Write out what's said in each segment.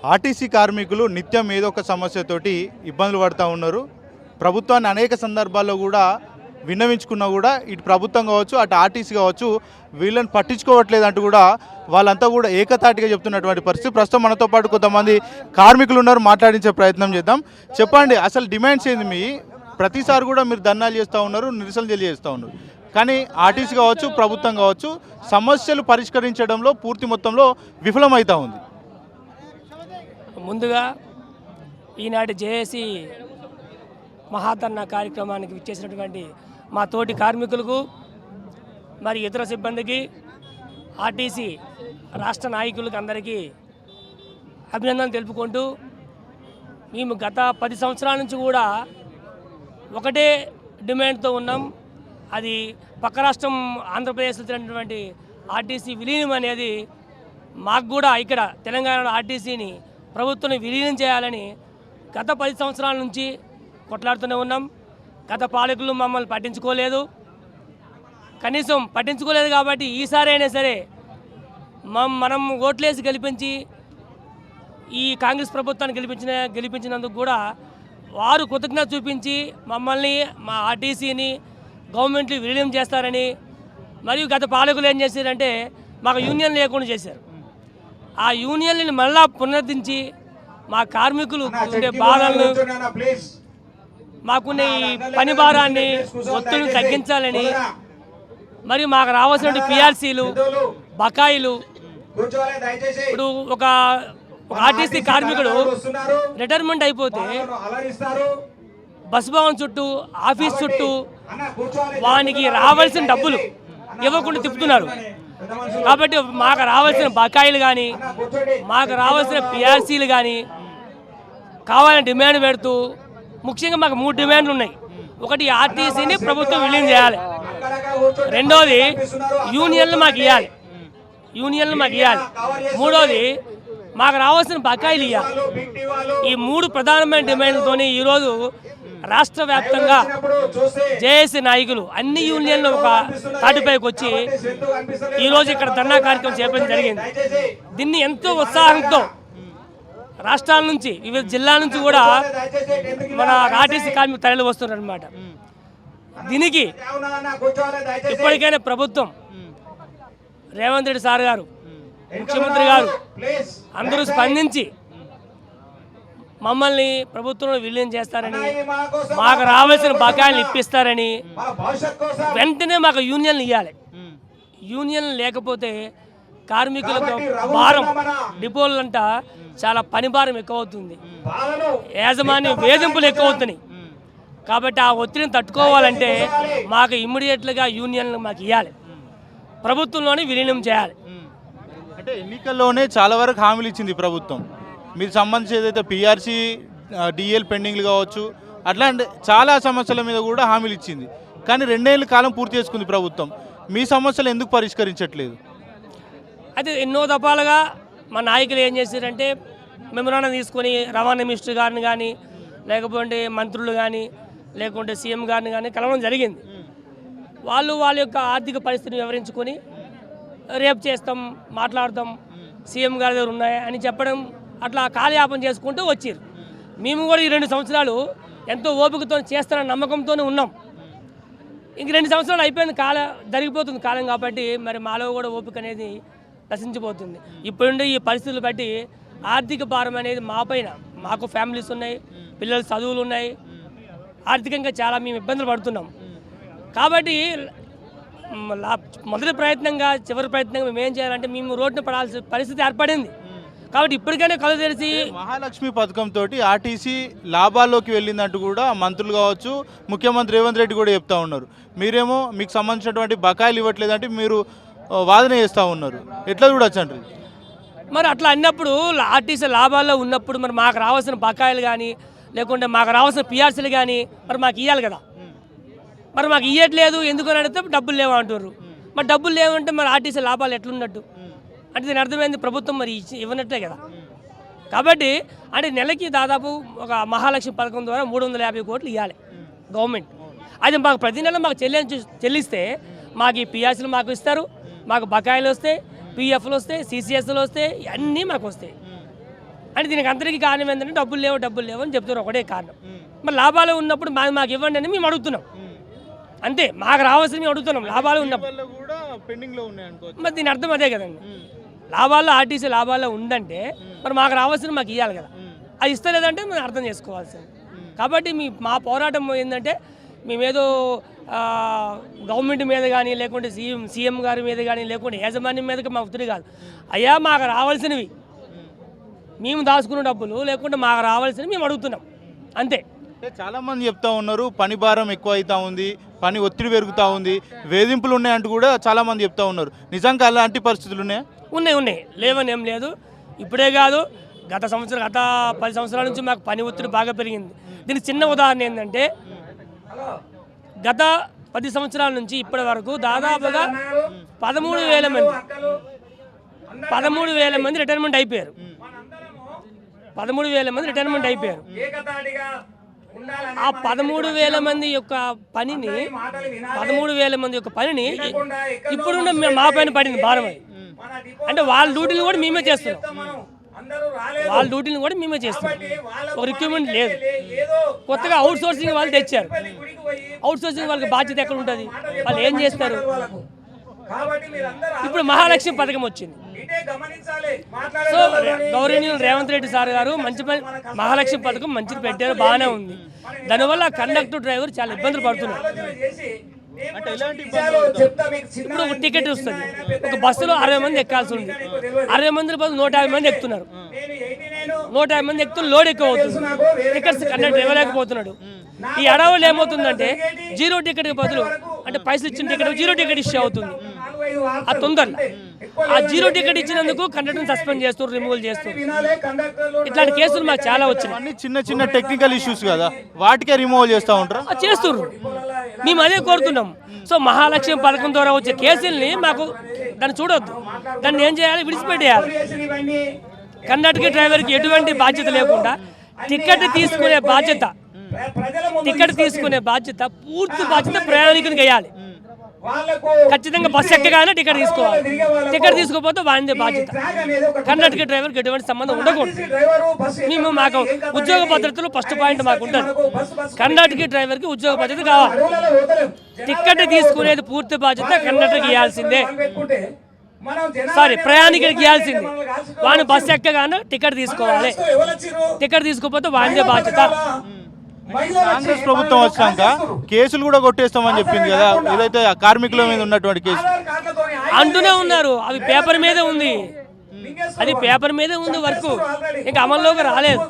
RTC కార్మికులు నిత్యం ఏదో ఒక సమస్యతోటి ఇబ్బందులు పడుతూ ఉన్నారు. ప్రభుత్వాన్ని అనేక సందర్భాల్లో కూడా విన్నవించుకున్నా కూడా ఇటు ప్రభుత్వం కావచ్చు అటు ఆర్టీసీ కావచ్చు వీళ్ళని పట్టించుకోవట్లేదు అంటూ కూడా వాళ్ళంతా కూడా ఏకతాటిగా చెప్తున్నటువంటి పరిస్థితి. ప్రస్తుతం మనతో పాటు కొంతమంది కార్మికులు ఉన్నారు, మాట్లాడించే ప్రయత్నం చేద్దాం. చెప్పండి, అసలు డిమాండ్స్ ఏంది మీ? ప్రతిసారి కూడా మీరు ధర్నాలు చేస్తూ ఉన్నారు, నిరసనలు తెలియజేస్తూ ఉన్నారు, కానీ ఆర్టీసీ కావచ్చు ప్రభుత్వం కావచ్చు సమస్యలు పరిష్కరించడంలో పూర్తి మొత్తంలో విఫలమవుతూ ఉంది. ముందుగా ఈనాటి జేఏసీ మహాధర్నా కార్యక్రమానికి విచ్చేసినటువంటి మా తోటి కార్మికులకు మరి ఇతర సిబ్బందికి ఆర్టీసీ రాష్ట్ర నాయకులకు అందరికీ అభినందనలు తెలుపుకుంటూ మేము గత 10 సంవత్సరాల నుంచి కూడా ఒకటే డిమాండ్తో ఉన్నాం. అది పక్క రాష్ట్రం ఆంధ్రప్రదేశ్లో తిరిగినటువంటి ఆర్టీసీ విలీనం అనేది మాకు కూడా ఇక్కడ తెలంగాణలో ఆర్టీసీని ప్రభుత్వం విలీనం చేయాలని గత 10 సంవత్సరాల నుంచి కొట్లాడుతూనే ఉన్నాం. గత పాలకులు మమ్మల్ని పట్టించుకోలేదు, కనీసం పట్టించుకోలేదు. కాబట్టి ఈసారి అయినా సరే మనం ఓట్లేసి గెలిపించి ఈ కాంగ్రెస్ ప్రభుత్వాన్ని గెలిపించినందుకు కూడా వారు కృతజ్ఞత చూపించి మమ్మల్ని మా ఆర్టీసీని గవర్నమెంట్లు విలీనం చేస్తారని, మరియు గత పాలకులు ఏం చేశారంటే మాకు యూనియన్ లేకుండా చేశారు. ఆ యూనియన్ని మళ్ళా పునరుద్ధరించి మా కార్మికులు ఉండే బాధలను, మాకున్న ఈ పని భారాన్ని ఒత్తిడిని తగ్గించాలని, మరియు మాకు రావాల్సిన పిఆర్సీలు బకాయిలు, ఇప్పుడు ఒక ఆర్టీసీ కార్మికుడు రిటైర్మెంట్ అయిపోతే బస్ భవన్ చుట్టూ ఆఫీస్ చుట్టూ వానికి రావాల్సిన డబ్బులు ఇవ్వకుండా తిప్పుతున్నారు. కాబట్టి మాకు రావాల్సిన బకాయిలు కానీ మాకు రావాల్సిన పిఆర్సీలు కానీ కావాలని డిమాండ్ పెడుతూ, ముఖ్యంగా మాకు 3 డిమాండ్లు ఉన్నాయి. ఒకటి, ఆర్టీసీని ప్రభుత్వం విలీనం చేయాలి. రెండోది, యూనియన్లు మాకు ఇవ్వాలి. మూడోది, మాకు రావాల్సిన బకాయిలు ఇవ్వాలి. ఈ 3 ప్రధానమైన డిమాండ్లతోనే ఈరోజు రాష్ట్ర వ్యాప్తంగా జేఏసీ నాయకులు అన్ని యూనియన్లు ఒక తాటిపైకి వచ్చి ఈరోజు ఇక్కడ ధర్నా కార్యక్రమం చేపట్టడం జరిగింది. దీన్ని ఎంతో ఉత్సాహంతో రాష్ట్రాల నుంచి, వివిధ జిల్లాల నుంచి కూడా మన ఆర్టీసీ కార్మికులు తరలి వస్తున్నారు అనమాట. దీనికి ఇప్పటికైనా ప్రభుత్వం, రేవంత్ రెడ్డి సార్ గారు, ముఖ్యమంత్రి గారు అందరూ స్పందించి మమ్మల్ని ప్రభుత్వంలో విలీనం చేస్తారని, మాకు రావాల్సిన బకాయిలు ఇప్పిస్తారని, వెంటనే మాకు యూనియన్లు ఇవ్వాలి. యూనియన్లు లేకపోతే కార్మికులకు భారం, డిపోలంట చాలా పని భారం ఎక్కువ అవుతుంది, యాజమాన్య వేధింపులు ఎక్కువ అవుతున్నాయి. కాబట్టి ఆ ఒత్తిడిని తట్టుకోవాలంటే మాకు ఇమ్మీడియట్గా యూనియన్లు మాకు ఇవ్వాలి, ప్రభుత్వంలోనే విలీనం చేయాలి. అంటే ఎన్నికల్లోనే చాలా వరకు హామీలు ఇచ్చింది ప్రభుత్వం. మీకు సంబంధించి ఏదైతే పిఆర్సీ డిఎల్ పెండింగ్లు కావచ్చు, అట్లాంటి చాలా సమస్యల మీద కూడా హామీలు ఇచ్చింది. కానీ 2 ఏళ్ళ కాలం పూర్తి చేసుకుంది ప్రభుత్వం. మీ సమస్యలు ఎందుకు పరిష్కరించట్లేదు? అయితే ఎన్నో దఫాలుగా మా నాయకులు ఏం చేశారంటే మెమోరాండం తీసుకొని రవాణా మినిస్టర్ గారిని కానీ, లేకపోతే మంత్రులు కానీ, లేకుంటే సీఎం గారిని కానీ కలవడం జరిగింది. వాళ్ళ యొక్క ఆర్థిక పరిస్థితిని వివరించుకొని రేపు చేస్తాం, మాట్లాడతాం, సీఎం గారి దగ్గర ఉన్నాయా అని చెప్పడం, అట్లా కాలయాపన చేసుకుంటూ వచ్చారు. మేము కూడా ఈ 2 సంవత్సరాలు ఎంతో ఓపికతో చేస్తారన్న నమ్మకంతోనే ఉన్నాం. ఇంక 2 సంవత్సరాలు అయిపోయింది, జరిగిపోతుంది కాలం. కాబట్టి మరి మాలో కూడా ఓపిక అనేది నశించిపోతుంది. ఇప్పుడుండే ఈ పరిస్థితులు బట్టి ఆర్థిక భారం అనేది మా పైన, మాకు ఫ్యామిలీస్ ఉన్నాయి, పిల్లల చదువులు ఉన్నాయి, ఆర్థికంగా చాలా మేము ఇబ్బందులు పడుతున్నాం. కాబట్టి మొదటి ప్రయత్నంగా చివరి ప్రయత్నంగా మేము ఏం చేయాలంటే మేము రోడ్డున పడాల్సిన పరిస్థితి ఏర్పడింది. కాబట్టి ఇప్పటికైనా కళ్ళు తెరిచి మహాలక్ష్మి పథకంతో ఆర్టీసీ లాభాల్లోకి వెళ్ళినట్టు కూడా మంత్రులు కావచ్చు, ముఖ్యమంత్రి రేవంత్ రెడ్డి కూడా చెప్తా ఉన్నారు. మీరేమో మీకు సంబంధించినటువంటి బకాయిలు ఇవ్వట్లేదంటే మీరు వాదన చేస్తూ ఉన్నారు. ఎట్లా చూడొచ్చు అంటారు? మరి అట్లా అన్నప్పుడు ఆర్టీసీ లాభాల్లో ఉన్నప్పుడు మరి మాకు రావాల్సిన బకాయిలు కానీ, లేకుంటే మాకు రావాల్సిన పిఆర్సీలు కానీ మరి మాకు ఇవ్వాలి కదా. మరి మాకు ఇవ్వట్లేదు ఎందుకని అడిగితే డబ్బులు లేవు అంటారు. మరి డబ్బులు లేవంటే మరి ఆర్టీసీ లాభాలు ఎట్లున్నట్టు అంటే దీని అర్థమైంది ప్రభుత్వం మరి ఇవ్వనట్లే కదా. కాబట్టి అంటే నెలకి దాదాపు ఒక మహాలక్ష్మి పథకం ద్వారా 350 కోట్లు ఇవ్వాలి గవర్నమెంట్. అది మాకు ప్రతి నెల మాకు చెల్లిస్తే మాకు ఈ పిఆర్సీలు మాకు ఇస్తారు, మాకు బకాయిలు వస్తాయి, పీఎఫ్లు వస్తాయి, సిసిఎస్లు వస్తాయి, అన్నీ మాకు వస్తాయి. అంటే దీనికి అందరికీ కారణం ఏంటంటే డబ్బులు లేవు అని చెప్తున్నారు, ఒకటే కారణం. మరి లాభాలు ఉన్నప్పుడు మాకు ఇవ్వండి అని మేము అడుగుతున్నాం, అంతే. మాకు రావాల్సింది మేము అడుగుతున్నాం లాభాలు ఉన్నప్పుడు. మరి దీని అర్థం అదే కదండి, లాభాల్లో ఆర్టీసీ లాభాల్లో ఉందంటే మరి మాకు రావాల్సింది మాకు ఇవ్వాలి కదా, అది ఇస్తలేదంటే మనం అర్థం చేసుకోవాల్సింది. కాబట్టి మా పోరాటం ఏంటంటే మేమేదో గవర్నమెంట్ మీద కానీ లేకుంటే సీఎం గారి మీద కానీ లేకుంటే యాజమాన్యం మీదకి మా ఒత్తిడి కాదు. అయ్యా మాకు రావాల్సినవి మేము దాచుకున్న డబ్బులు లేకుంటే మాకు రావాల్సినవి మేము అడుగుతున్నాం, అంతే. చాలామంది చెప్తా ఉన్నారు పని భారం ఎక్కువ అవుతా ఉంది, పని ఒత్తిడి పెరుగుతూ ఉంది, వేధింపులు ఉన్నాయంటూ కూడా చాలామంది చెప్తా ఉన్నారు. నిజంగా అలాంటి పరిస్థితులు ఉన్నాయా? ఉన్నాయి, లేవని ఏం లేదు. ఇప్పుడే కాదు, గత 10 సంవత్సరాల నుంచి మాకు పని ఒత్తిడి బాగా పెరిగింది. దీనికి చిన్న ఉదాహరణ ఏంటంటే గత 10 సంవత్సరాల నుంచి ఇప్పటి వరకు దాదాపుగా 13,000 మంది రిటైర్మెంట్ అయిపోయారు. 13,000 మంది రిటైర్మెంట్ అయిపోయారు. ఆ 13,000 మంది యొక్క పనిని 13,000 మంది యొక్క పనిని ఇప్పుడున్న మా పైన పడింది భారం. అది అంటే వాళ్ళ డ్యూటీలు కూడా మేమే చేస్తున్నాం, ఒక రిక్రూట్మెంట్ లేదు. కొత్తగా అవుట్ సోర్సింగ్ వాళ్ళు తెచ్చారు. అవుట్ సోర్సింగ్ వాళ్ళకి బాధ్యత ఎక్కడ ఉంటుంది, వాళ్ళు ఏం చేస్తారు? ఇప్పుడు మహాలక్ష్మి పథకం వచ్చింది. సో గౌరవనీయులు రేవంత్ రెడ్డి సార్ గారు మంచి మహాలక్ష్మి పథకం మంచిది పెట్టారు, బాగానే ఉంది. దానివల్ల కండక్టర్ డ్రైవర్ చాలా ఇబ్బందులు పడుతున్నారు. ఇప్పుడు ఒక టికెట్ వస్తుంది, ఒక బస్సులో 60 మంది ఎక్కాల్సి ఉంది. 60 మంది బదులు 150 మంది ఎక్కుతున్నారు. 150 మంది ఎక్కుతున్న లోడ్ ఎక్కువ అవుతుంది, టికెట్స్ కండక్టర్ ఇవ్వలేకపోతున్నాడు. ఈ అడవులు ఏమవుతుందంటే జీరో టికెట్ బదులు అంటే పైసలు ఇచ్చిన టికెట్ జీరో టికెట్ ఇష్యూ అవుతుంది. ఆ తొందరలో ఆ జీరో టికెట్ ఇచ్చినందుకు కండక్టర్ని సస్పెండ్ చేస్తారు, రిమూవల్ చేస్తారు. ఇట్లాంటి కేసులు మాకు చాలా వచ్చినాయి. చిన్న టెక్నికల్ ఇష్యూస్ కదా, వాటికే రిమూవల్ చేస్తూ ఉంటారు, చేస్తున్నారు. మేము అదే కోరుతున్నాం. సో మహాలక్ష్మి పథకం ద్వారా వచ్చే కేసుల్ని మాకు దాన్ని చూడొద్దు, దాన్ని ఏం చేయాలి, విడిచిపెట్టేయాలి. కండక్టర్ డ్రైవర్కి ఎటువంటి బాధ్యత లేకుండా టికెట్ తీసుకునే బాధ్యత పూర్తి బాధ్యత ప్రయాణికునికి వేయాలి. ఖచ్చితంగా బస్సు ఎక్కగానే టికెట్ తీసుకోవాలి. టికెట్ తీసుకోకపోతే వాడిదే బాధ్యత. కండక్టర్ డ్రైవర్కి ఎటువంటి సంబంధం ఉండకూడదు. మాకు ఉద్యోగ భద్రతలో ఫస్ట్ పాయింట్ మాకు ఉంటుంది. కండక్టర్ డ్రైవర్కి ఉద్యోగ భద్రత కావాలి. టికెట్ తీసుకునేది పూర్తి బాధ్యత కండక్టర్కి ఇవ్వాల్సిందే, ప్రయాణికుడికి ఇవ్వాల్సిందే. వాడిని బస్సు ఎక్కగానే టికెట్ తీసుకోవాలి. టికెట్ తీసుకోకపోతే వాడిదే బాధ్యత. కాంగ్రెస్ ప్రభుత్వం వచ్చాక కేసులు కూడా కొట్టేస్తామని చెప్పింది కదా, ఏదైతే కార్మికుల మీద ఉన్నటువంటి కేసు అంటూనే ఉన్నారు. అవి పేపర్ మీదే ఉంది, వర్క్ ఇంకా అమల్లోకి రాలేదు.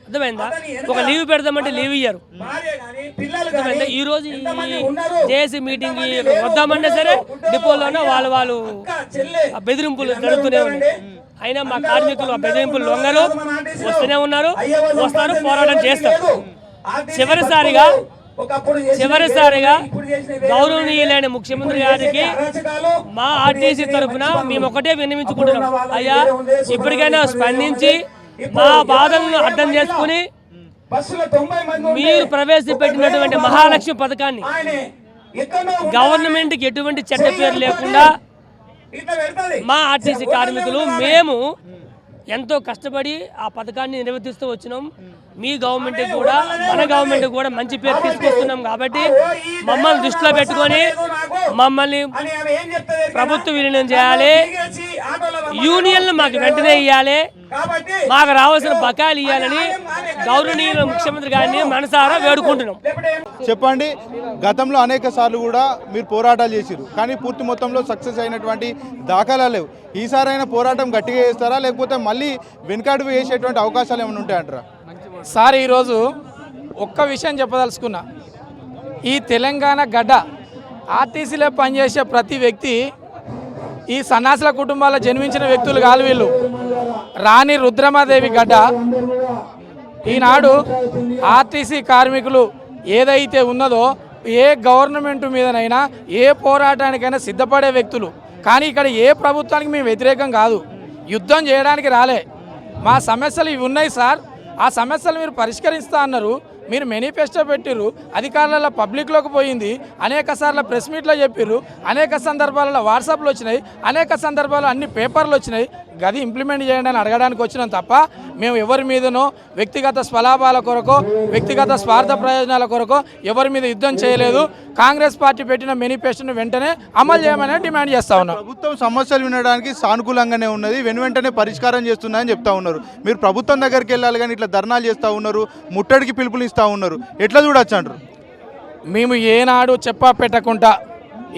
అర్థమైందా? ఒక లీవ్ పెడదామంటే లీవ్ ఇయ్యారు. అర్థమైందా? ఈ రోజు జేఏసీ మీటింగ్ వద్దామన్నా సరే డిపోలోనే వాళ్ళు బెదిరింపులు జరుగుతూనే ఉన్నాయి. అయినా మా కార్మికులు ఆ బెదిరింపులు లొంగరు, వస్తూనే ఉన్నారు, వస్తారు, పోరాటం చేస్తారు. చివరిసారిగా గౌరవనీయులైన ముఖ్యమంత్రి గారికి మా ఆర్టీసీ తరఫున మేము ఒకటే విన్నవించుకుంటున్నాం. అయ్యా ఇప్పటికైనా స్పందించి మా బాధలను అర్థం చేసుకుని మీరు ప్రవేశపెట్టినటువంటి మహాలక్ష్మి పథకాన్ని గవర్నమెంట్కి ఎటువంటి చెడ్డ పేరు లేకుండా మా ఆర్టీసీ కార్మికులు మేము ఎంతో కష్టపడి ఆ పథకాన్ని నిర్వర్తిస్తూ వచ్చినాం. మీ గవర్నమెంట్కి కూడా మన గవర్నమెంట్కి కూడా మంచి పేరు తీసుకొస్తున్నాం. కాబట్టి మమ్మల్ని దృష్టిలో పెట్టుకొని మమ్మల్ని ప్రభుత్వ విలీనం చేయాలి, యూనియన్లు మాకు వెంటనే ఇవ్వాలి, మాకు రావాల్సిన బకాయిలు ఇవ్వాలని గౌరవనీయుల ముఖ్యమంత్రి గారిని మనసారా వేడుకుంటున్నాం. చెప్పండి, గతంలో అనేక సార్లు కూడా మీరు పోరాటాలు చేసిరు, కానీ పూర్తి మొత్తంలో సక్సెస్ అయినటువంటి దాఖలా లేవు. ఈసారైనా పోరాటం గట్టిగా చేస్తారా, లేకపోతే మళ్ళీ వెనుకాడుకు వేసేటువంటి అవకాశాలు ఏమైనా ఉంటాయంటారా? సార్ ఈరోజు ఒక్క విషయం చెప్పదలుచుకున్నా. ఈ తెలంగాణ గడ్డ ఆర్టీసీలో పనిచేసే ప్రతి వ్యక్తి ఈ సన్నాసుల కుటుంబాల్లో జన్మించిన వ్యక్తులు కాదు వీళ్ళు. రాణి రుద్రమాదేవి గడ్డ. ఈనాడు ఆర్టీసీ కార్మికులు ఏదైతే ఉన్నదో ఏ గవర్నమెంట్ మీదనైనా ఏ పోరాటానికైనా సిద్ధపడే వ్యక్తులు. కానీ ఇక్కడ ఏ ప్రభుత్వానికి మేము వ్యతిరేకం కాదు, యుద్ధం చేయడానికి రాలే. మా సమస్యలు ఇవి ఉన్నాయి సార్, ఆ సమస్యలు మీరు పరిష్కరిస్తా అన్నారు. మీరు మేనిఫెస్టో పెట్టిర్రు, అధికారుల పబ్లిక్లోకి పోయింది, అనేక సార్లు ప్రెస్ మీట్లో చెప్పిర్రు, అనేక సందర్భాలలో వాట్సాప్లు వచ్చినాయి, అనేక సందర్భాల్లో అన్ని పేపర్లు వచ్చినాయి. గది ఇంప్లిమెంట్ చేయండి అని అడగడానికి వచ్చినాం తప్ప మేము ఎవరి మీదనో వ్యక్తిగత స్వలాభాల కొరకో వ్యక్తిగత స్వార్థ ప్రయోజనాల కొరకో ఎవరి మీద యుద్ధం చేయలేదు. కాంగ్రెస్ పార్టీ పెట్టిన మేనిఫెస్టోను వెంటనే అమలు చేయమని డిమాండ్ చేస్తా ఉన్నాం. ప్రభుత్వం సమస్యలు వినడానికి సానుకూలంగానే ఉన్నది, వెంటనే పరిష్కారం చేస్తుందని చెప్తా ఉన్నారు. మీరు ప్రభుత్వం దగ్గరికి వెళ్ళాలి కానీ ఇట్లా ధర్నాలు చేస్తూ ఉన్నారు, ముట్టడికి పిలుపులు ఇస్తూ ఉన్నారు, ఎట్లా చూడొచ్చు అంటారు? మేము ఏనాడు చెప్పా పెట్టకుండా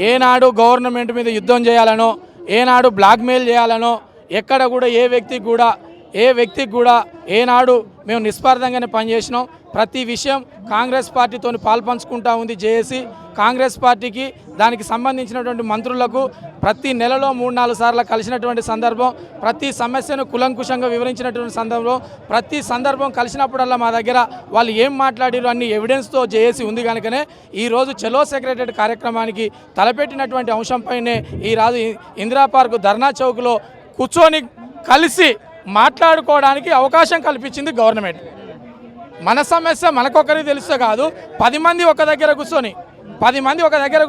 ఏనాడు గవర్నమెంట్ మీద యుద్ధం చేయాలనో ఏనాడు బ్లాక్మెయిల్ చేయాలనో ఎక్కడ కూడా ఏ వ్యక్తికి కూడా ఏనాడు మేము నిస్వార్థంగానే పనిచేసినాం. ప్రతి విషయం కాంగ్రెస్ పార్టీతో పాల్పంచుకుంటా ఉంది జేఏసీ. కాంగ్రెస్ పార్టీకి దానికి సంబంధించినటువంటి మంత్రులకు ప్రతి నెలలో 3-4 సార్లు కలిసినటువంటి సందర్భం, ప్రతి సమస్యను కులంకుశంగా వివరించినటువంటి సందర్భం, ప్రతి సందర్భం కలిసినప్పుడల్లా మా దగ్గర వాళ్ళు ఏం మాట్లాడారు అన్ని ఎవిడెన్స్తో జేఏసీ ఉంది కనుకనే ఈరోజు చలో సెక్రటరీ కార్యక్రమానికి తలపెట్టినటువంటి అంశంపైనే ఈరోజు ఇందిరా పార్క్ ధర్నా చౌక్లో కూర్చొని కలిసి మాట్లాడుకోవడానికి అవకాశం కల్పించింది గవర్నమెంట్. మన సమస్య మనకొకరికి తెలుస్తే కాదు, 10 మంది ఒక దగ్గర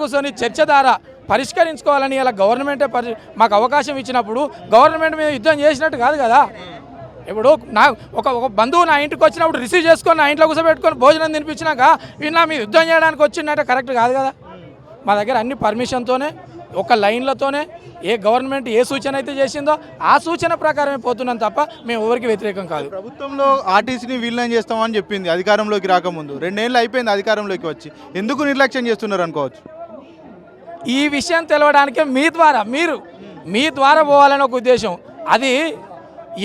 కూర్చొని చర్చ ద్వారా పరిష్కరించుకోవాలని ఇలా గవర్నమెంటే మాకు అవకాశం ఇచ్చినప్పుడు గవర్నమెంట్ మీద యుద్ధం చేసినట్టు కాదు కదా. ఇప్పుడు ఒక బంధువు నా ఇంటికి వచ్చినప్పుడు రిసీవ్ చేసుకొని నా ఇంట్లో కూర్చోబెట్టుకొని భోజనం తినిపించినాక వీళ్ళ మీద యుద్ధం చేయడానికి వచ్చిందంటే కరెక్ట్ కాదు కదా. మా దగ్గర అన్ని పర్మిషన్తోనే ఒక లైన్లతోనే ఏ గవర్నమెంట్ ఏ సూచన అయితే చేసిందో ఆ సూచన ప్రకారమే పోతున్నాం తప్ప మేము ఎవరికి వ్యతిరేకం కాదు. ప్రభుత్వంలో ఆర్టీసీని విలీనం చేస్తామని చెప్పింది అధికారంలోకి రాకముందు. 2 ఏళ్ళు అయిపోయింది అధికారంలోకి వచ్చి, ఎందుకు నిర్లక్ష్యం చేస్తున్నారు అనుకోవచ్చు? ఈ విషయం తెలవడానికే మీ ద్వారా పోవాలని ఒక ఉద్దేశం. అది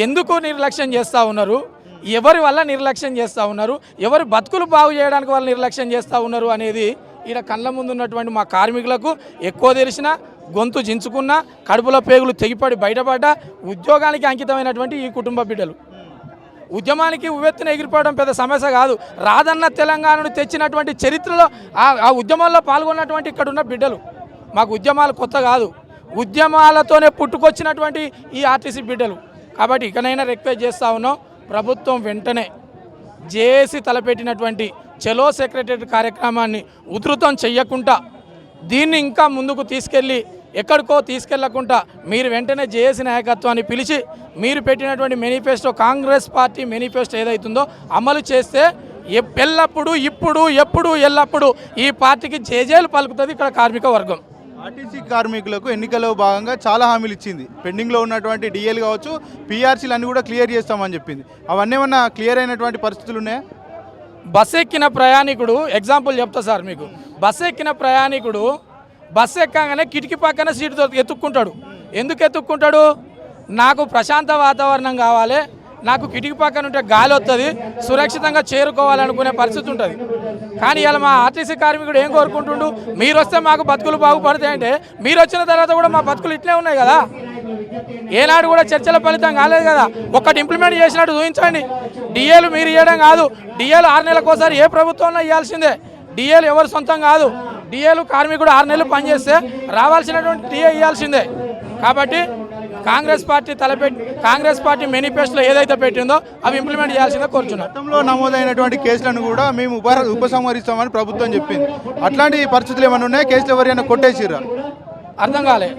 ఎందుకు నిర్లక్ష్యం చేస్తూ ఉన్నారు, ఎవరి వల్ల నిర్లక్ష్యం చేస్తూ ఉన్నారు, ఎవరి బతుకులు బాగు చేయడానికి వాళ్ళు నిర్లక్ష్యం చేస్తూ ఉన్నారు అనేది ఈడ కళ్ళ ముందు ఉన్నటువంటి మా కార్మికులకు ఎక్కువ తెలిసిన, గొంతు జించుకున్న, కడుపులో పేగులు తెగిపడి బయటపడ్డ, ఉద్యోగానికి అంకితమైనటువంటి ఈ కుటుంబ బిడ్డలు ఉద్యమానికి ఉవ్వెత్తున ఎగిరిపోవడం పెద్ద సమస్య కాదు. రాదన్న తెలంగాణను తెచ్చినటువంటి చరిత్రలో ఆ ఉద్యమంలో పాల్గొన్నటువంటి ఇక్కడ ఉన్న బిడ్డలు. మాకు ఉద్యమాలు కొత్త కాదు, ఉద్యమాలతోనే పుట్టుకొచ్చినటువంటి ఈ ఆర్టీసీ బిడ్డలు. కాబట్టి ఇకనైనా రిక్వెస్ట్ చేస్తూ ఉన్నాం, ప్రభుత్వం వెంటనే జేఏసీ తలపెట్టినటువంటి చలో సెక్రటరీ కార్యక్రమాన్ని ఉధృతం చెయ్యకుండా దీన్ని ఇంకా ముందుకు తీసుకెళ్ళి ఎక్కడికో తీసుకెళ్లకుండా మీరు వెంటనే జేఏసీ నాయకత్వాన్ని పిలిచి మీరు పెట్టినటువంటి మేనిఫెస్టో, కాంగ్రెస్ పార్టీ మేనిఫెస్టో ఏదైతుందో అమలు చేస్తే ఎల్లప్పుడూ ఎప్పుడు ఎల్లప్పుడూ ఈ పార్టీకి జేజేలు పలుకుతుంది ఇక్కడ కార్మిక వర్గం. ఆర్టీసీ కార్మికులకు ఎన్నికల్లో భాగంగా చాలా హామీలు ఇచ్చింది. పెండింగ్లో ఉన్నటువంటి డిఎల్ కావచ్చు, పీఆర్సీలు అన్నీ కూడా క్లియర్ చేస్తామని చెప్పింది. అవన్నీ ఏమన్నా క్లియర్ అయినటువంటి పరిస్థితులు ఉన్నాయా? బస్సు ఎక్కిన ప్రయాణికుడు ఎగ్జాంపుల్ చెప్తా సార్ మీకు. బస్సు ఎక్కిన ప్రయాణికుడు బస్సు ఎక్కగానే కిటికీ పక్కన సీటు ఎత్తుక్కుంటాడు. ఎందుకు ఎత్తుక్కుంటాడు? నాకు ప్రశాంత వాతావరణం కావాలి, నాకు కిటికీ పక్కన ఉంటే గాలి వస్తుంది, సురక్షితంగా చేరుకోవాలనుకునే పరిస్థితి ఉంటుంది. కానీ ఇలా మా ఆర్టీసీ కార్మికుడు ఏం కోరుకుంటుండు, మీరు వస్తే మాకు బతుకులు బాగుపడతాయంటే మీరు వచ్చిన తర్వాత కూడా మా బతుకులు ఇట్లే ఉన్నాయి కదా. ఏనాడు కూడా చర్చల ఫలితం కాలేదు కదా. ఒక్కటి ఇంప్లిమెంట్ చేసినట్టు చూపించండి. డిఏలు మీరు ఇవ్వడం కాదు, డిఏలు 6 నెలలకోసారి ఏ ప్రభుత్వంలో ఇవ్వాల్సిందే. డిఏలు ఎవరు సొంతం కాదు, డిఏలు కార్మికుడు 6 నెలలు పనిచేస్తే రావాల్సినటువంటి డిఏ ఇవ్వాల్సిందే. కాబట్టి కాంగ్రెస్ పార్టీ మేనిఫెస్టోలో ఏదైతే పెట్టిందో అవి ఇంప్లిమెంట్ చేయాల్సిందే కోరుచున్నాం. గతంలో నమోదైనటువంటి కేసులను కూడా మేము ఉపసంహరిస్తామని ప్రభుత్వం చెప్పింది. అట్లాంటి పరిస్థితులు ఏమైనా ఉన్నాయా? కేసులు ఎవరైనా కొట్టేసిరా? అర్థం కాలే.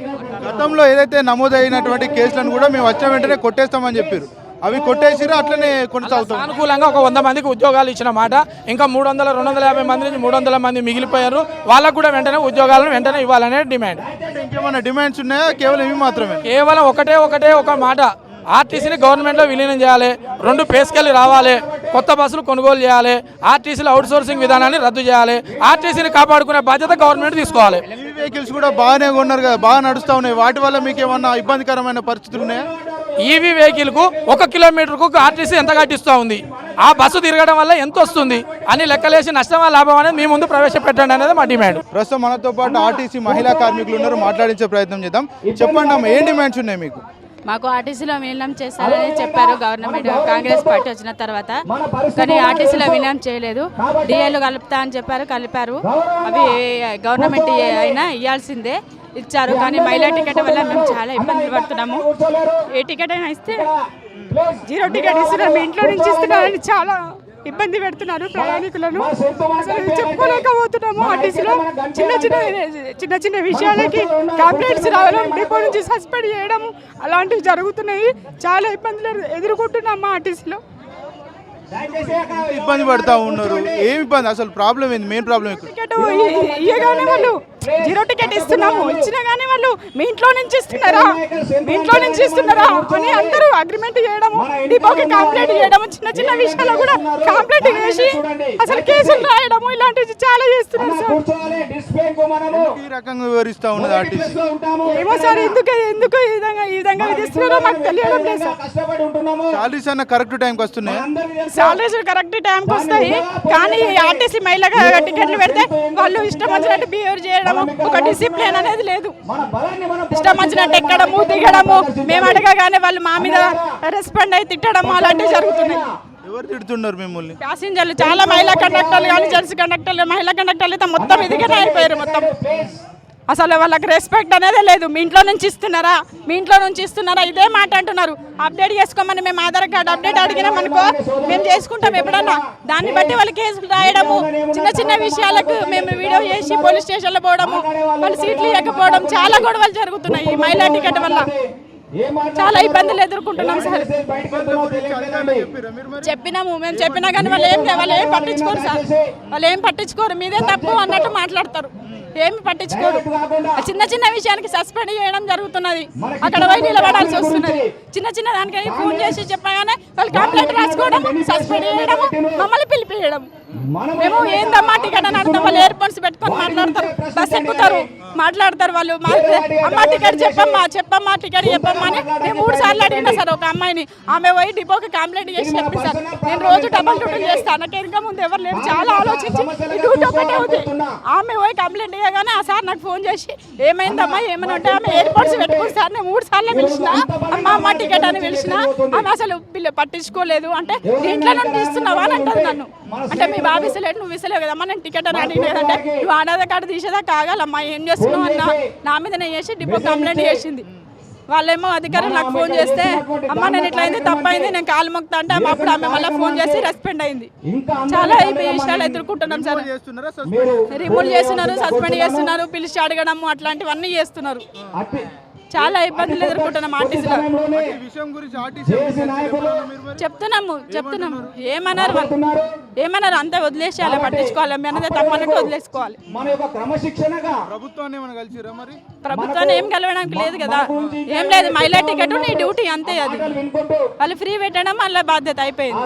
గతంలో ఏదైతే నమోదైనటువంటి కేసులను కూడా మేము వచ్చిన వెంటనే కొట్టేస్తామని చెప్పారు, అవి కొట్టేసిరా? అట్లనే కొనసాగుతాం. అనుకూలంగా ఒక 100 మందికి ఉద్యోగాలు ఇచ్చిన మాట, ఇంకా 250 మంది నుంచి 300 మంది మిగిలిపోయారు. వాళ్ళకు కూడా వెంటనే ఉద్యోగాలను వెంటనే ఇవ్వాలనే డిమాండ్. ఇంకేమైనా డిమాండ్స్ ఉన్నాయా? కేవలం ఇవి మాత్రమే? కేవలం ఒక మాట, ఆర్టీసీని గవర్నమెంట్లో విలీనం చేయాలి, 2 పే స్కేల్ రావాలి, కొత్త బస్సులు కొనుగోలు చేయాలి, ఆర్టీసీలో అవుట్సోర్సింగ్ విధానాన్ని రద్దు చేయాలి, ఆర్టీసీని కాపాడుకునే బాధ్యత గవర్నమెంట్ తీసుకోవాలి. వెహికల్స్ కూడా బాగానే కొన్నారు కదా, బాగా నడుస్తూ ఉన్నాయి, వాటి వల్ల మీకు ఏమన్నా ఇబ్బందికరమైన పరిస్థితులు ఉన్నాయా? ఈవీ వెహికల్కు 1 కిలోమీటర్కు ఆర్టీసీ ఎంత కట్టిస్తూ ఉంది, ఆ బస్సు తిరగడం వల్ల ఎంత వస్తుంది అని లెక్కలేసి నష్టమా లాభం అనేది మీ ముందు ప్రవేశపెట్టండి అనేది మా డిమాండ్. ప్రస్తుతం మనతో పాటు ఆర్టీసీ మహిళా కార్మికులు ఉన్నారు, మాట్లాడించే ప్రయత్నం చేద్దాం. చెప్పండి అమ్మ, ఏం డిమాండ్స్ ఉన్నాయి మీకు? మాకు ఆర్టీసీలో విలీనం చేస్తారని చెప్పారు గవర్నమెంట్, కాంగ్రెస్ పార్టీ వచ్చిన తర్వాత. కానీ ఆర్టీసీలో విలీనం చేయలేదు. డిఏలు కలుపుతా అని చెప్పారు, కలిపారు. అవి గవర్నమెంట్ అయినా ఇవ్వాల్సిందే, ఇచ్చారు. కానీ మహిళా టికెట్ వల్ల మేము చాలా ఇబ్బందులు పడుతున్నాము. ఏ టికెట్ అయినా ఇస్తే 0 టికెట్ ఇస్తున్నాము, ఇంట్లో నుంచి ఇస్తున్నారని చాలా ఇబ్బంది పెడుతున్నారు ప్రయాణికులను. అసలు చెప్పుకోలేకపోతున్నాము. ఆర్టీసీలో చిన్న చిన్న విషయాలకి కంప్లైంట్స్ రావడం, డిపో నుంచి సస్పెండ్ చేయడం అలాంటివి జరుగుతున్నాయి. చాలా ఇబ్బందులు ఎదుర్కొంటున్నాము ఆర్టీసీలో. ఇబ్బంది పడతా ఉన్నారు. ఏమి ఇబ్బంది అసలు? ప్రాబ్లం ఏంది? మెయిన్ ప్రాబ్లం టికెట్ ఇయ్యగానే వాళ్ళు 0 టికెట్ ఇస్తున్నాము, ఇచ్చినా కానీ వాళ్ళు మీ ఇంట్లో నుంచి ఇస్తున్నారా అని అందరూ అగ్రిమెంట్ చేయడము, డిపోకి కంప్లైంట్ చేయడము, చిన్న చిన్న విషయాల్లో కూడా కంప్లైంట్ చేసి అసలు కేసులు రాయడము ఇలాంటివి చాలా చేస్తున్నారు సార్. ఈ రకంగా వివరిస్తా ఉన్నది ఆర్టీసీ. ఏమో సార్ ఎందుకు ఈ విధంగా విధిస్తున్నారో మాకు తెలియడం లేదు సార్. సాలరీస్ అన్న కరెక్ట్ టైంకి వస్తున్నాయి. సాలరీస్ కరెక్ట్ టైంకి వస్తాయి, కానీ ఆర్టీసీ మహిళగా టికెట్లు పెడితే వాళ్ళు ఇష్టం వచ్చినట్టు బిహేవ్ చేయడము, ఒక డిసిప్లిన్ అనేది లేదు. ఇష్టం వచ్చినట్టు ఎక్కడము దిగడము, మేము అడగగానే వాళ్ళు మా మీద రెస్పాండ్ అయి తిట్టడము అలాంటివి జరుగుతున్నాయి. ఎవరు తిడుతున్నారు మిమ్మల్ని? ప్యాసింజర్లు చాలా మహిళా కండక్టర్లు కానీ జెంట్స్ కండక్టర్లు, మహిళా కండక్టర్లు అయితే మొత్తం ఇదిగానే అయిపోయారు. మొత్తం అసలు వాళ్ళకి రెస్పెక్ట్ అనేది లేదు. మీ ఇంట్లో నుంచి ఇస్తున్నారా ఇదే మాట అంటున్నారు. అప్డేట్ చేసుకోమని మేము ఆధార్ కార్డు అప్డేట్ అడిగినాం అనుకో, మేము చేసుకుంటాం ఎప్పుడన్నా. దాన్ని బట్టి వాళ్ళు కేసులు రాయడము, చిన్న చిన్న విషయాలకు మేము వీడియో చేసి పోలీస్ స్టేషన్లో పోవడము, వాళ్ళు సీట్లు ఇవ్వకపోవడం, చాలా గొడవలు జరుగుతున్నాయి. ఈ మహిళా టికెట్ వల్ల చాలా ఇబ్బందులు ఎదుర్కొంటున్నాం సార్. మేము చెప్పినా కానీ వాళ్ళు ఏం పట్టించుకోరు సార్. వాళ్ళు ఏం పట్టించుకోరు, మీదే తప్పు అన్నట్టు మాట్లాడతారు, ఏమి పట్టించుకోరు. చిన్న చిన్న విషయానికి సస్పెండ్ చేయడం జరుగుతున్నది, అక్కడ పోయి నిలబడాల్సి వస్తున్నది. చిన్న దానికని ఫోన్ చేసి చెప్పగానే వాళ్ళు కంప్లైంట్ రాసుకోవడం, సస్పెండ్ చేయడం, మమ్మల్ని పిలిపియడం. మేము ఏందమ్మా టికెట్ అని అర్థం. వాళ్ళు ఇయర్ ఫోన్స్ పెట్టుకొని మాట్లాడతారు, బస్ ఎక్కుతారు, మాట్లాడతారు. వాళ్ళు అమ్మ టికెట్ చెప్పమ్మా టికెట్ చెప్పమ్మా అని నేను 3 సార్లు అడిగినా సార్ ఒక అమ్మాయిని. ఆమె పోయి డిపోకి కంప్లైంట్ చేసి చెప్పి సార్ నేను రోజు డబల్ డ్యూటీ చేస్తాను, నాకు ఇంకా ముందు ఎవరు లేరు. చాలా ఆలోచించి ఈ డ్యూటీ ఒకటే ఉంది. ఆమె పోయి కంప్లైంట్ చేయగానే ఆ సార్ నాకు ఫోన్ చేసి ఏమైందమ్మా ఏమైనా ఉంటే ఆమె ఎయిర్పోర్ట్స్ పెట్టుకుని సార్ నేను 3 సార్లు పిలిచిన, అమ్మ టికెట్ అని పిలిచిన, ఆమె అసలు పట్టించుకోలేదు. అంటే దీంట్లో నుండి ఇస్తున్నావా అని అంటారు నన్ను. అంటే మీ బాబు ఇస్తలేడు, నువ్వు ఇస్తలేవు కదమ్మా, నేను టికెట్ అని అడిగినదంటే నువ్వు ఆధార్ కార్డు తీసేదా కాగాలమ్మా, ఏం చేస్తున్నావు అన్న నా మీద నేను చేసి డిపో కంప్లైంట్ చేసింది. వాళ్ళేమో అధికారులు నాకు ఫోన్ చేస్తే అమ్మ నేను ఇట్లా అయింది తప్పైంది నేను కాలు మొక్తా అంటే అప్పుడు ఆమె మళ్ళీ ఫోన్ చేసి రెస్పాండ్ అయింది. చాలా విషయాలు ఎదుర్కొంటున్నాం సార్. రిమూవ్ చేస్తున్నారు, సస్పెండ్ చేస్తున్నారు, పిలిచి అడగడము అట్లాంటివన్నీ చేస్తున్నారు. చాలా ఇబ్బందులు ఎదుర్కొంటున్నాం ఆర్టీసీలో. చెప్తున్నాము ఏమన్నారు అంతే వదిలేసేయాలి, పట్టించుకోవాలి, అన్నదే తప్పన్నట్టు వదిలేసుకోవాలి. ప్రభుత్వాన్ని ఏం కలవడానికి లేదు కదా, ఏం లేదు. మహిళా టికెట్ నీ డ్యూటీ అంతే, అది వాళ్ళు ఫ్రీ పెట్టడం వాళ్ళ బాధ్యత అయిపోయింది.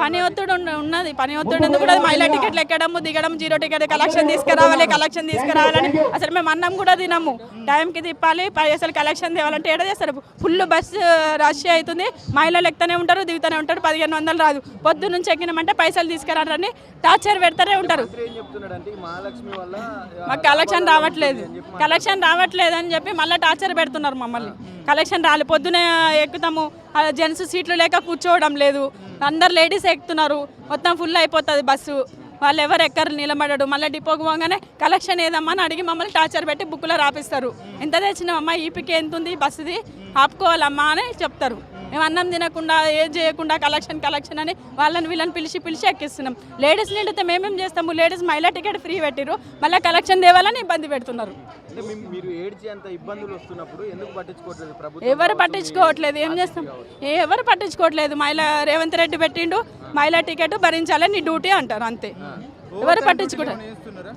పని ఒత్తిడి ఉన్నది, పని ఒత్తిడి ఎందుకు కూడా మహిళా టికెట్లు ఎక్కడము దిగడం, 0 టికెట్ కలెక్షన్ తీసుకురావాలి. అసలు మేము అన్నం కూడా తినము, టైంకి తిప్పాలి, పైసలు కలెక్షన్ తేవాలంటే ఏడా చేస్తారు. ఫుల్ బస్సు రష్ అవుతుంది, మహిళలు ఎక్కుతూనే ఉంటారు, దిగుతూనే ఉంటారు. 1500 రాదు, పొద్దు నుంచి ఎక్కినామంటే పైసలు తీసుకురారని టార్చర్ పెడతానే ఉంటారు. మాకు కలెక్షన్ రావట్లేదు అని చెప్పి మళ్ళీ టార్చర్ పెడుతున్నారు మమ్మల్ని. కలెక్షన్ రాలి పొద్దునే ఎక్కుతాము, జెంట్స్ సీట్లు లేక కూర్చోవడం లేదు, అందరు లేడీస్ ఎక్కుతున్నారు, మొత్తం ఫుల్ అయిపోతుంది బస్సు. వాళ్ళు ఎవరు ఎక్కరు నిలబడడు. మళ్ళీ డిపోకి పోగానే కలెక్షన్ ఏదమ్మా అని అడిగి మమ్మల్ని టార్చర్ పెట్టి బుక్లో రాపిస్తారు. ఎంత తెచ్చినామమ్మా, ఈపీకి ఎంత ఉంది బస్సుది ఆపుకోవాలమ్మా అని చెప్తారు. మేము అన్నం తినకుండా ఏం చేయకుండా కలెక్షన్ అని వీళ్ళని పిలిచి ఎక్కిస్తున్నాం. లేడీస్ నిండితే మేమేం చేస్తాము, లేడీస్ మహిళా టికెట్ ఫ్రీ పెట్టిరు, మళ్ళీ కలెక్షన్ తేవాలని ఇబ్బంది పెడుతున్నారు. ఎవరు పట్టించుకోవట్లేదు, ఏం చేస్తాం, ఎవరు పట్టించుకోవట్లేదు. రేవంత్ రెడ్డి పెట్టిండు మహిళా టికెట్ భరించాలి నీ డ్యూటీ అంటారు, అంతే. ఎవరు పట్టించుకుంటారు?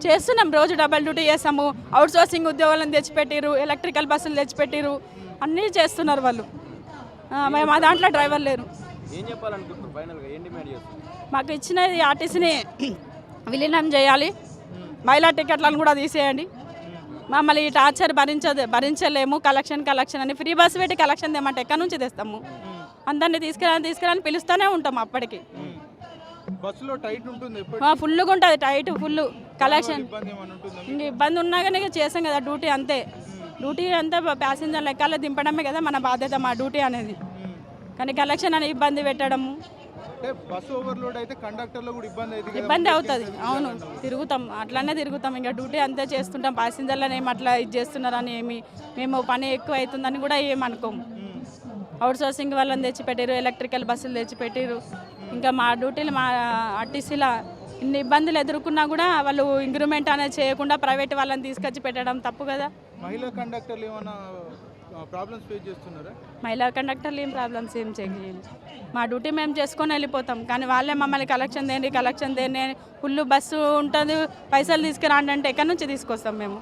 చేస్తున్నాం, రోజు డబల్ డ్యూటీ చేస్తాము. అవుట్ సోర్సింగ్ ఉద్యోగాలను తెచ్చిపెట్టిరు, ఎలక్ట్రికల్ బస్సులు తెచ్చిపెట్టిరు, అన్నీ చేస్తున్నారు వాళ్ళు. మేము మా దాంట్లో డ్రైవర్ లేరు. మాకు ఇచ్చినది ఆర్టీసీని విలీనం చేయాలి, మహిళా టికెట్లను కూడా తీసేయండి. మమ్మల్ని ఈ టార్చర్ భరించలేము. కలెక్షన్ అని ఫ్రీ బస్సు పెట్టి కలెక్షన్ తెమ్మంటే ఎక్కడి నుంచి తెస్తాము? అందరినీ తీసుకురాని పిలుస్తూనే ఉంటాము. అప్పటికి ఫుల్గా ఉంటుంది, టైట్ ఫుల్ కలెక్షన్. ఇంక ఇబ్బంది ఉన్నా కానీ చేస్తాం కదా డ్యూటీ, అంతే. డ్యూటీ అంతా ప్యాసింజర్ లెక్కల్లో దింపడమే కదా మన బాధ్యత, మా డ్యూటీ అనేది. కానీ కలెక్షన్ అని ఇబ్బంది పెట్టడము, ఇబ్బంది అవుతుంది. అవును, తిరుగుతాం, అట్లానే తిరుగుతాం. ఇంకా డ్యూటీ అంతే చేస్తుంటాం. ప్యాసింజర్లను ఏమి అట్లా ఇది చేస్తున్నారని మేము పని ఎక్కువ అవుతుందని కూడా ఏమనుకోము. అవుట్ సోర్సింగ్ వాళ్ళని తెచ్చిపెట్టారు, ఎలక్ట్రికల్ బస్సులు తెచ్చిపెట్టారు. ఇంకా మా డ్యూటీలు మా ఆర్టీసీలో ఇన్ని ఇబ్బందులు ఎదుర్కొన్నా కూడా వాళ్ళు ఇంక్రిమెంట్ అనేది చేయకుండా ప్రైవేట్ వాళ్ళని తీసుకొచ్చి పెట్టడం తప్పు కదా. మహిళా కండక్టర్లు ఏమైనా ప్రాబ్లమ్స్ ఫేస్ చేస్తున్నారా? మహిళా కండక్టర్లు ఏం ప్రాబ్లమ్స్ ఏం చేయలేదు. మా డ్యూటీ మేము చేసుకొని వెళ్ళిపోతాం, కానీ వాళ్ళే మమ్మల్ని కలెక్షన్ దేని ఫుల్ బస్సు ఉంటుంది, పైసలు తీసుకురాండి అంటే ఎక్కడి నుంచి తీసుకొస్తాం మేము?